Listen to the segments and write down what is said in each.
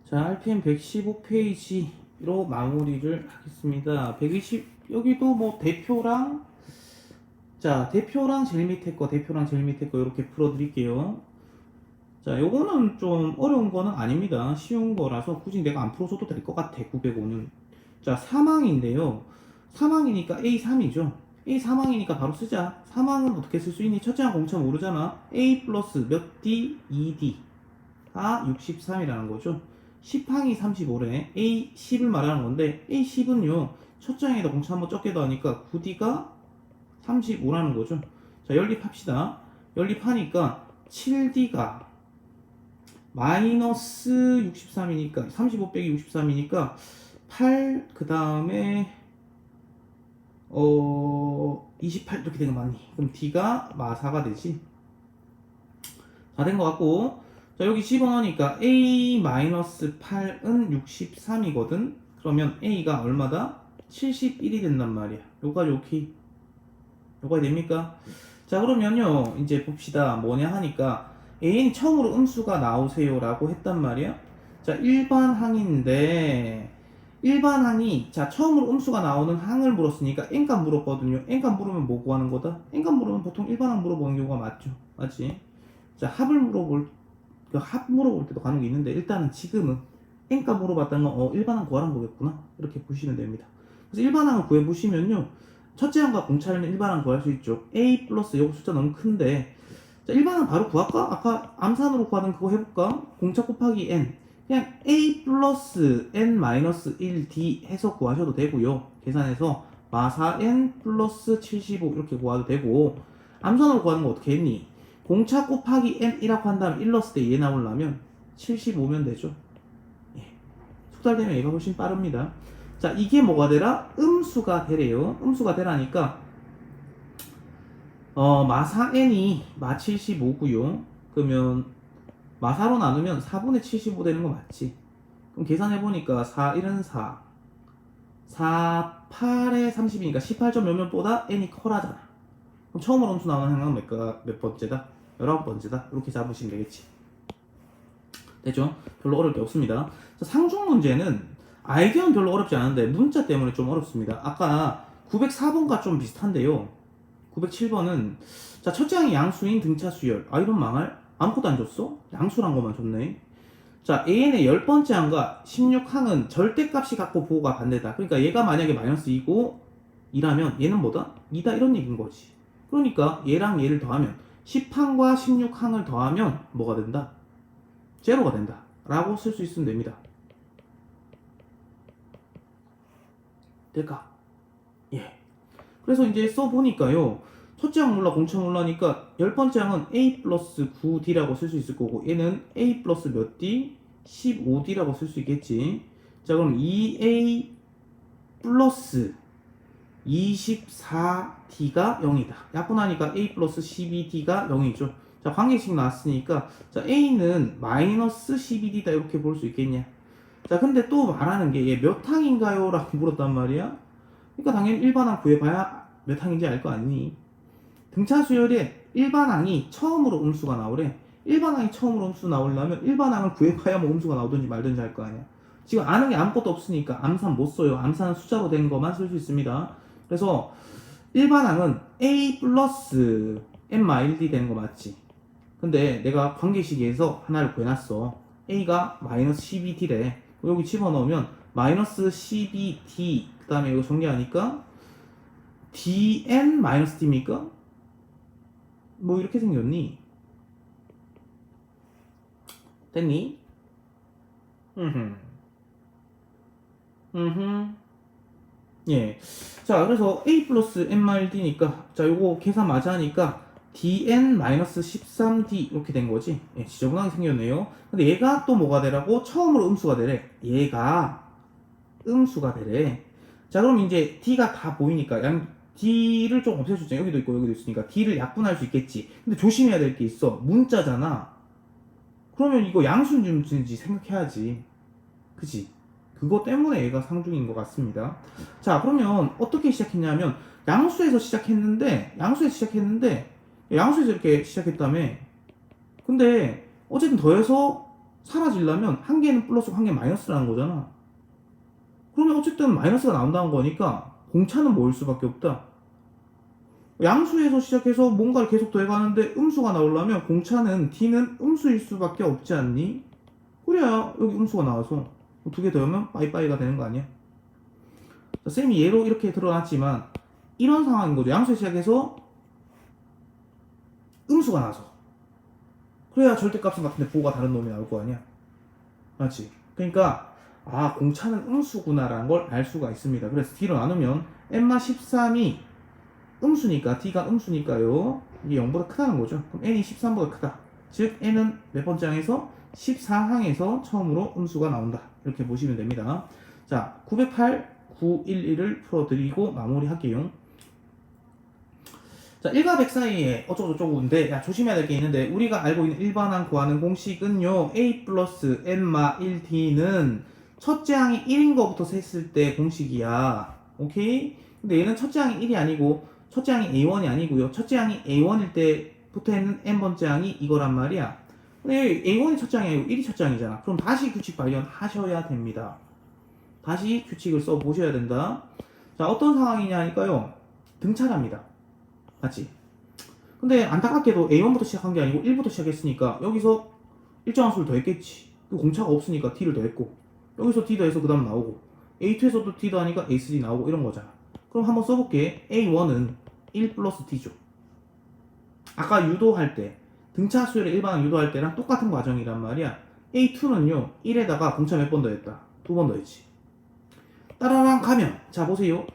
자, RPM 115페이지로 마무리를 하겠습니다. 120, 여기도 뭐 대표랑, 자, 대표랑 제일 밑에 거, 대표랑 제일 밑에 거 이렇게 풀어드릴게요. 자, 요거는 좀 어려운 거는 아닙니다. 쉬운 거라서 굳이 내가 안 풀어줘도 될 것 같아, 905는. 자, 사망인데요. 사망이니까 A3이죠. A 사망이니까 바로 쓰자. 사망은 어떻게 쓸 수 있니? 첫째랑 공차 모르잖아. A 플러스 몇 D? 2D. 가 63이라는 거죠. 10항이 35래. A10을 말하는 건데, A10은요, 첫 장에다 공차 한번 적게 더하니까 9D가 35라는 거죠. 자, 연립합시다. 연립하니까 7D가 마이너스 63이니까, 35 빼기 63이니까 8, 그 다음에 28 이렇게 되는 거 맞니? 그럼 D가 마사가 되지. 다 된 것 같고, 자, 여기 집어넣으니까 A-8은 63이거든. 그러면 A가 얼마다? 71이 된단 말이야. 요까지 오케이. 요까지 됩니까? 자, 그러면요, 이제 봅시다. 뭐냐 하니까 A는 처음으로 음수가 나오세요 라고 했단 말이야. 자, 일반 항인데 일반 항이, 자, 처음으로 음수가 나오는 항을 물었으니까 N값 물었거든요. N값 물으면 뭐 구하는 거다? N값 물으면 보통 일반 항 물어보는 경우가 맞죠. 맞지? 자, 합을 물어볼, 합 물어볼 때도 가는 게 있는데, 일단은 지금은 N값 물어봤다는 건, 일반항 구하는 거겠구나. 이렇게 보시면 됩니다. 그래서 일반항을 구해보시면요. 첫째 항과 공차는 일반항 구할 수 있죠. A 플러스, 요거 숫자 너무 큰데, 자, 일반항 바로 구할까? 아까 암산으로 구하는 그거 해볼까? 공차 곱하기 N. 그냥 A 플러스 N 마이너스 1D 해서 구하셔도 되고요. 계산해서 마사 N 플러스 75 이렇게 구해도 되고, 암산으로 구하는 거 어떻게 했니? 공차 곱하기 N이라고 한 다음에 1 넣었을 때 얘 나오려면 75면 되죠. 예. 숙달되면 얘가 훨씬 빠릅니다. 자, 이게 뭐가 되라? 음수가 되래요. 음수가 되라니까 마사 N이 마 75고요. 그러면 마사로 나누면 4분의 75 되는 거 맞지? 그럼 계산해보니까 4, 1은 4 4, 8에 30이니까 18점 몇몇보다 N이 커라잖아. 그럼 처음으로 음수 나오는 항은 몇 번째다? 19번째다. 이렇게 잡으시면 되겠지. 됐죠? 별로 어려울 게 없습니다. 자, 상중 문제는 알기는 별로 어렵지 않은데 문자 때문에 좀 어렵습니다. 아까 904번과 좀 비슷한데요. 907번은 자, 첫째 항이 양수인 등차 수열. 아, 이런 망할? 아무것도 안 줬어? 양수란 것만 줬네. 자, AN의 10번째 항과 16항은 절대값이 같고 보호가 반대다. 그러니까 얘가 만약에 마이너스 2고 2라면 얘는 뭐다? 2다 이런 얘기인 거지. 그러니까 얘랑 얘를 더하면 10항과 16항을 더하면 뭐가 된다? 제로가 된다 라고 쓸 수 있으면 됩니다. 될까? 예. 그래서 이제 써보니까요, 첫째 항 몰라 공차 몰라니까 10번째 항은 A 플러스 9D라고 쓸 수 있을 거고, 얘는 A 플러스 몇 D? 15D라고 쓸 수 있겠지. 자, 그럼 2A 플러스 24D가 0이다. 약분하니까 A 플러스 12D가 0이죠. 자, 관계식 나왔으니까, 자, A는 마이너스 12D다. 이렇게 볼 수 있겠냐. 자, 근데 또 말하는 게, 얘 몇 항인가요? 라고 물었단 말이야. 그러니까 당연히 일반항 구해봐야 몇 항인지 알 거 아니니. 등차 수열에 일반항이 처음으로 음수가 나오래. 일반항이 처음으로 음수 나오려면 일반항을 구해봐야 뭐 음수가 나오든지 말든지 할 거 아니야. 지금 아는 게 아무것도 없으니까 암산 못 써요. 암산은 숫자로 된 것만 쓸 수 있습니다. 그래서 일반항은 A 플러스 N-1D 되는 거 맞지? 근데 내가 관계식에서 하나를 구해놨어. A가 마이너스 12D래. 여기 집어넣으면 마이너스 12D, 그 다음에 이거 정리하니까 DN 마이너스 D입니까? 뭐 이렇게 생겼니? 됐니? 예. 자, 그래서 A 플러스 N-D니까, 자, 요거 계산 맞아 하니까 DN-13D 이렇게 된 거지. 예, 지저분하게 생겼네요. 근데 얘가 또 뭐가 되라고? 처음으로 음수가 되래. 얘가 음수가 되래. 자, 그럼 이제 D가 다 보이니까 D를 좀 없애주자. 여기도 있고 여기도 있으니까 D를 약분할 수 있겠지. 근데 조심해야 될 게 있어. 문자잖아. 그러면 이거 양수인지 생각해야지. 그치? 그거 때문에 얘가 상중인 것 같습니다. 자, 그러면 어떻게 시작했냐면 양수에서 시작했는데 양수에서 이렇게 시작했다며. 근데 어쨌든 더해서 사라지려면 한 개는 플러스고 한 개는 마이너스라는 거잖아. 그러면 어쨌든 마이너스가 나온다는 거니까 공차는 뭐일 수밖에 없다. 양수에서 시작해서 뭔가를 계속 더해가는데 음수가 나오려면 공차는 D는 음수일 수밖에 없지 않니? 그래야 여기 음수가 나와서 두 개 더하면 빠이빠이가 되는 거 아니야? 자, 쌤이 예로 이렇게 드러났지만 이런 상황인 거죠. 양수에 시작해서 음수가 나서 그래야 절대값은 같은데 부호가 다른 놈이 나올 거 아니야? 맞지? 그러니까 아 공차는 음수구나라는 걸 알 수가 있습니다. 그래서 D로 나누면 n-13이 음수니까 D가 음수니까요. 이게 0보다 크다는 거죠. 그럼 n이 13보다 크다. 즉 n은 몇 번째 항에서 14항에서 처음으로 음수가 나온다. 이렇게 보시면 됩니다. 자, 908, 911을 풀어드리고 마무리할게요. 자, 1과 100 사이에 어쩌고저쩌고인데 야 조심해야 될 게 있는데 우리가 알고 있는 일반항 구하는 공식은요 a 플러스 n마 1t는 첫째 항이 1인 거부터 셌을 때 공식이야. 오케이? 근데 얘는 첫째 항이 1이 아니고 첫째 항이 a1이 아니고요. 첫째 항이 a1일 때부터 있는 n번째 항이 이거란 말이야. 근데 a1이 첫째 항이 아니고 1이 첫째 항이잖아. 그럼 다시 규칙 발견하셔야 됩니다. 다시 규칙을 써보셔야 된다. 자, 어떤 상황이냐 하니까요. 등차랍니다. 맞지? 근데 안타깝게도 A1부터 시작한 게 아니고 1부터 시작했으니까 여기서 일정한 수를 더했겠지. 그 공차가 없으니까 T를 더했고 여기서 D 더해서 그 다음 나오고 A2에서도 D 더하니까 A3 나오고 이런 거잖아. 그럼 한번 써볼게. A1은 1 플러스 T죠. 아까 유도할 때 등차 수열의 일반항 유도할 때랑 똑같은 과정이란 말이야. A2는요 1에다가 공차 몇 번 더했다? 2번 더했지. 따라랑 가면 자 보세요.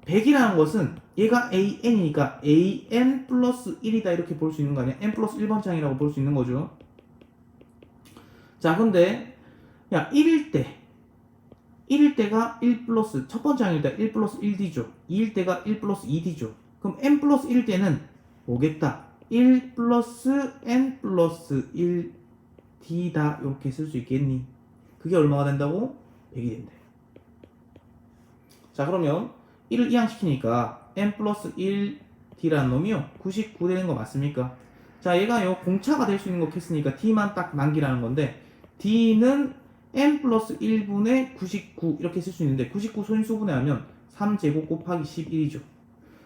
100이라는 것은 얘가 AN이니까 AN 플러스 1이다 이렇게 볼 수 있는 거 아니야? N 플러스 1번째 항이라고 볼 수 있는 거죠. 자 근데 야 1일 때가 1 플러스 첫 번째 항일 때 1 플러스 1D죠. 2일 때가 1 플러스 2D죠. 그럼 N 플러스 1일 때는 뭐겠다? 1 플러스 N 플러스 1D다 이렇게 쓸 수 있겠니? 그게 얼마가 된다고? 100이 된대. 자 그러면 1을 이항시키니까 n 플러스 1d라는 놈이요 99 되는 거 맞습니까? 자 얘가요 공차가 될 수 있는 거 캤으니까 d만 딱 남기라는 건데 d는 n 플러스 1분의 99 이렇게 쓸 수 있는데 99 소인수분해하면 3제곱 곱하기 11이죠.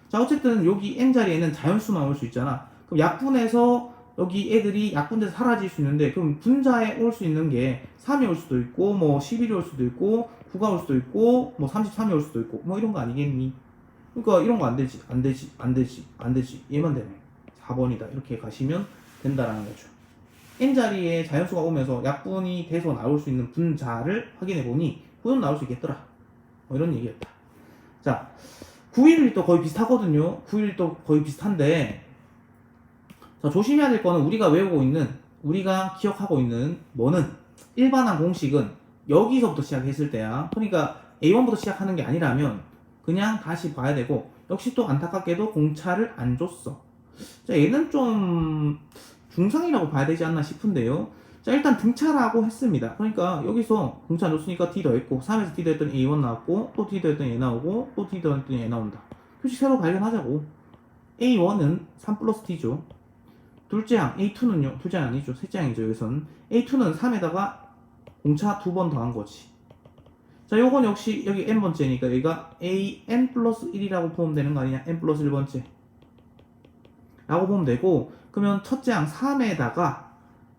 자 어쨌든 여기 n 자리에는 자연수만 올 수 있잖아. 그럼 약분해서 여기 애들이 약분돼서 사라질 수 있는데 그럼 분자에 올 수 있는 게 3이 올 수도 있고 뭐 11이 올 수도 있고 9가 올 수도 있고 뭐 33이 올 수도 있고 뭐 이런 거 아니겠니? 그러니까 이런 거 안 되지 안 되지 안 되지 안 되지 얘만 되네. 4번이다 이렇게 가시면 된다라는 거죠. n자리에 자연수가 오면서 약분이 돼서 나올 수 있는 분자를 확인해 보니 9는 나올 수 있겠더라. 뭐 이런 얘기였다. 자 911도 거의 비슷하거든요. 911도 거의 비슷한데 자, 조심해야 될 거는 우리가 외우고 있는 우리가 기억하고 있는 뭐는 일반항 공식은 여기서부터 시작했을 때야. 그러니까 A1부터 시작하는 게 아니라면 그냥 다시 봐야 되고 역시 또 안타깝게도 공차를 안 줬어. 자 얘는 좀 중상이라고 봐야 되지 않나 싶은데요. 자 일단 등차라고 했습니다. 그러니까 여기서 공차 줬으니까 D 더했고 3에서 D 더했더니 A1 나왔고 또 D 더했더니 얘 나오고 또 D 더했더니 얘 나온다. 표시 새로 발견하자고. A1은 3 플러스 D죠. 둘째 항 A2는요 둘째 항 아니죠 셋째 항이죠. 여기서는 A2는 3에다가 공차 2번 더한 거지. 자 요건 역시 여기 n번째니까 여기가 an 플러스 1이라고 보면 되는 거 아니냐. n 플러스 1번째 라고 보면 되고 그러면 첫째 항 3에다가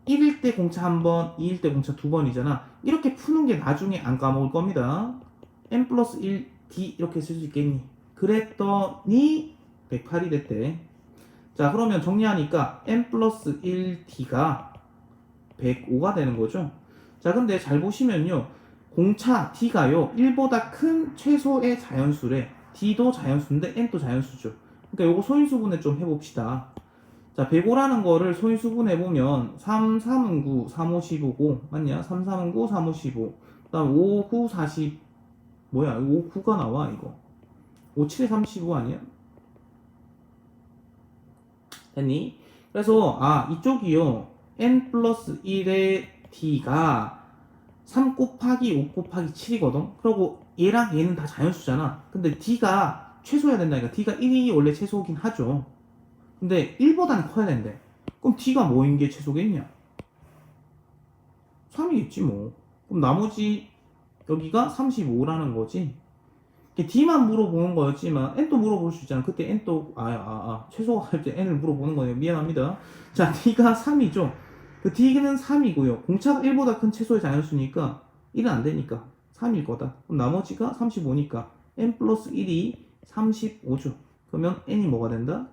1일 때 공차 1번 2일 때 공차 2번이잖아. 이렇게 푸는 게 나중에 안 까먹을 겁니다. n 플러스 1d 이렇게 쓸 수 있겠니? 그랬더니 108이 됐대. 자 그러면 정리하니까 n 플러스 1d가 105가 되는 거죠. 자 근데 잘 보시면요 공차 d가요 1보다 큰 최소의 자연수래. d도 자연수인데 n도 자연수죠. 그러니까 요거 소인수분해 좀 해봅시다. 자 105라는 거를 소인수분해보면 3, 3은 9, 3, 5, 15고 맞냐? 3, 3은 9, 3, 5, 15 그 다음 5, 9, 40 뭐야 5, 9가 나와 이거 5, 7에 35 아니야? 됐니? 그래서 이쪽이요 n 플러스 1의 d가 3 곱하기 5 곱하기 7이거든. 그리고 얘랑 얘는 다 자연수잖아. 근데 d가 최소여야 된다니까. d가 1이 원래 최소긴 하죠. 근데 1보다는 커야 된대. 그럼 d가 뭐인 게 최소겠냐? 3이겠지 뭐. 그럼 나머지 여기가 35라는 거지. D만 물어보는 거였지만 N도 물어볼 수 있잖아. 그때 N도 최소화 할 때 N을 물어보는 거네요. 미안합니다. 자, D가 3이죠. 그 D는 3이고요. 공차가 1보다 큰 최소의 자연수니까 1은 안 되니까 3일 거다. 그럼 나머지가 35니까 N 플러스 1이 35죠. 그러면 N이 뭐가 된다?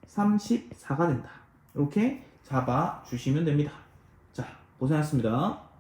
34가 된다. 이렇게 잡아 주시면 됩니다. 자, 고생하셨습니다.